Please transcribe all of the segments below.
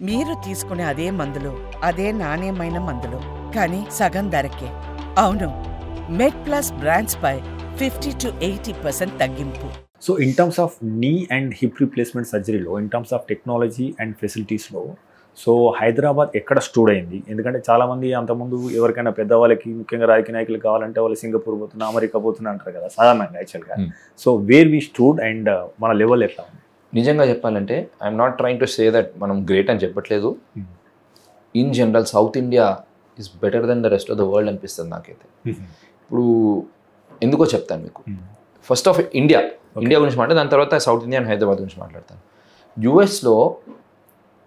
మీరు తీసుకునే అదే మందులు, అదే నాణ్యమైన మందులు, కానీ సగం ధరకే. అవును, మెడ్ప్లస్ బ్రాండ్స్ పై 50 to 80% తగ్గింపు. So in terms of knee and hip replacement సర్జరీలో, in terms of technology and ఫెసిలిటీస్లో, సో హైదరాబాద్ ఎక్కడ స్టూడ్ అయింది? ఎందుకంటే చాలామంది అంతకుముందు ఎవరికైనా పెద్దవాళ్ళకి, ముఖ్యంగా రాజకీయ నాయకులు కావాలంటే వాళ్ళు సింగపూర్ పోతున్నా, అమెరికా పోతున్నా అంటారు కదా సాధారణంగా యాక్చువల్గా. So where we stood and మన లెవెల్ ఎట్లా ఉంది? నిజంగా చెప్పాలంటే I'm not trying to say that మనం గ్రేట్ అని చెప్పట్లేదు. In general South India is better than the rest of the world అనిపిస్తుంది నాకైతే. ఇప్పుడు ఎందుకో చెప్తాను మీకు. ఫస్ట్ ఆఫ్ ఇండియా గురించి మాట్లాడి, దాని తర్వాత సౌత్ ఇండియా అండ్ హైదరాబాద్ గురించి మాట్లాడతాను. యూఎస్లో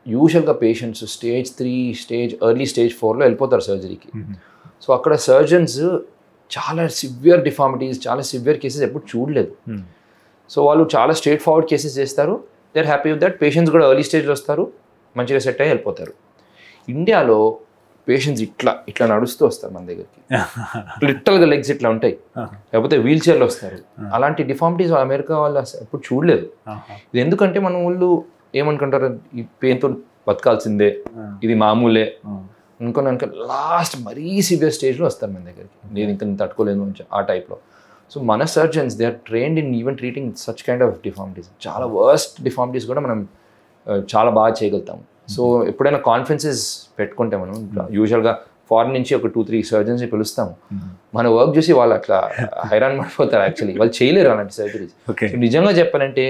యూజువల్గా పేషెంట్స్ స్టేజ్ 3, ఎర్లీ స్టేజ్ 4లో వెళ్ళిపోతారు సర్జరీకి. సో అక్కడ సర్జన్స్ చాలా సివియర్ డిఫార్మిటీస్, చాలా సివియర్ కేసెస్ ఎప్పుడు చూడలేదు. సో వాళ్ళు చాలా స్ట్రేట్ ఫార్వర్డ్ కేసెస్ చేస్తారు. They are happy with that. Patients కూడా ఎర్లీ స్టేజ్లో వస్తారు, మంచిగా సెట్ అయ్యి వెళ్ళిపోతారు. ఇండియాలో పేషెంట్స్ ఇట్లా నడుస్తూ వస్తారు మన దగ్గరికి. లిటరల్గా లెగ్స్ ఇట్లా ఉంటాయి, లేకపోతే వీల్ చైర్లో వస్తారు. అలాంటి డిఫార్మిటీస్ అమెరికా వాళ్ళు ఎప్పుడు చూడలేదు. ఇది ఎందుకంటే మన వాళ్ళు ఏమనుకుంటారు, ఈ పెయిన్తో బతకాల్సిందే, ఇది మామూలే అనుకున్నాక లాస్ట్ మరీ సివియర్ స్టేజ్లో వస్తారు మన దగ్గరికి. నేను ఇంకా తట్టుకోలేను ఆ టైప్లో. సో మన surgeons they are trained in even treating such kind of deformities. చాలా వర్స్ట్ డిఫార్మిటీస్ కూడా మనం చాలా బాగా చేయగలుగుతాము. సో ఎప్పుడైనా కాన్ఫరెన్సెస్ పెట్టుకుంటే మనం యూజువల్గా ఫారెన్ నుంచి ఒక 2-3 సర్జన్స్ని పిలుస్తాము. మన వర్క్ చూసి వాళ్ళు అట్లా హైరాన్ పడిపోతారు. యాక్చువల్లీ వాళ్ళు చేయలేరు అలాంటి సర్జరీస్. నిజంగా చెప్పాలంటే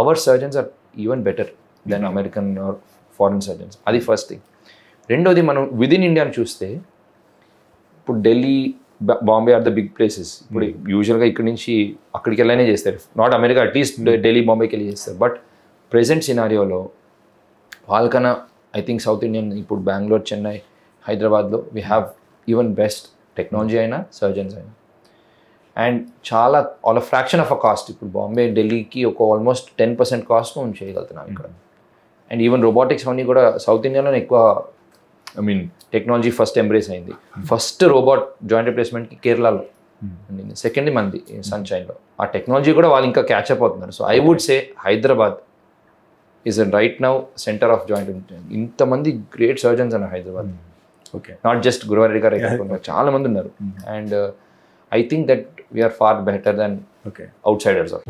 our surgeons are even better than American or foreign surgeons. అది ఫస్ట్ థింగ్. రెండోది మనం విదిన్ ఇండియాని చూస్తే, ఇప్పుడు Delhi, Bombay are the big places. ఇప్పుడు యూజువల్గా ఇక్కడ నుంచి అక్కడికి వెళ్ళనే చేస్తారు, నాట్ అమెరికా, అట్లీస్ట్ ఢిల్లీ, బాంబేకి వెళ్ళి చేస్తారు. బట్ ప్రెజెంట్ సినారియోలో వాళ్ళకన్నా ఐ థింక్ సౌత్ ఇండియన్, ఇప్పుడు బెంగళూరు, చెన్నై, హైదరాబాద్లో we have even best technology అయినా, సర్జన్స్ అయినా, అండ్ చాలా all fraction of a cost. ఇప్పుడు బాంబే, ఢిల్లీకి ఒక ఆల్మోస్ట్ 10% కాస్ట్ మనం చేయగలుగుతున్నాం ఇక్కడ. అండ్ ఈవెన్ రోబోటిక్స్ అన్నీ కూడా సౌత్ ఇండియాలోనే ఎక్కువ, I mean technology first embrace అయింది. ఫస్ట్ రోబోట్ జాయింట్ రిప్లేస్మెంట్కి కేరళలో ఉండింది, సెకండ్ మంది సన్షైన్లో. ఆ టెక్నాలజీ కూడా వాళ్ళు ఇంకా క్యాచ్అప్ అవుతున్నారు. So I would say Hyderabad is right now centre of joint. ఇంతమంది గ్రేట్ సర్జన్స్ అన్నారు Hyderabad. Okay, not just Guruvareddy గారు, చాలా మంది ఉన్నారు. And I think that we are far better than outsiders of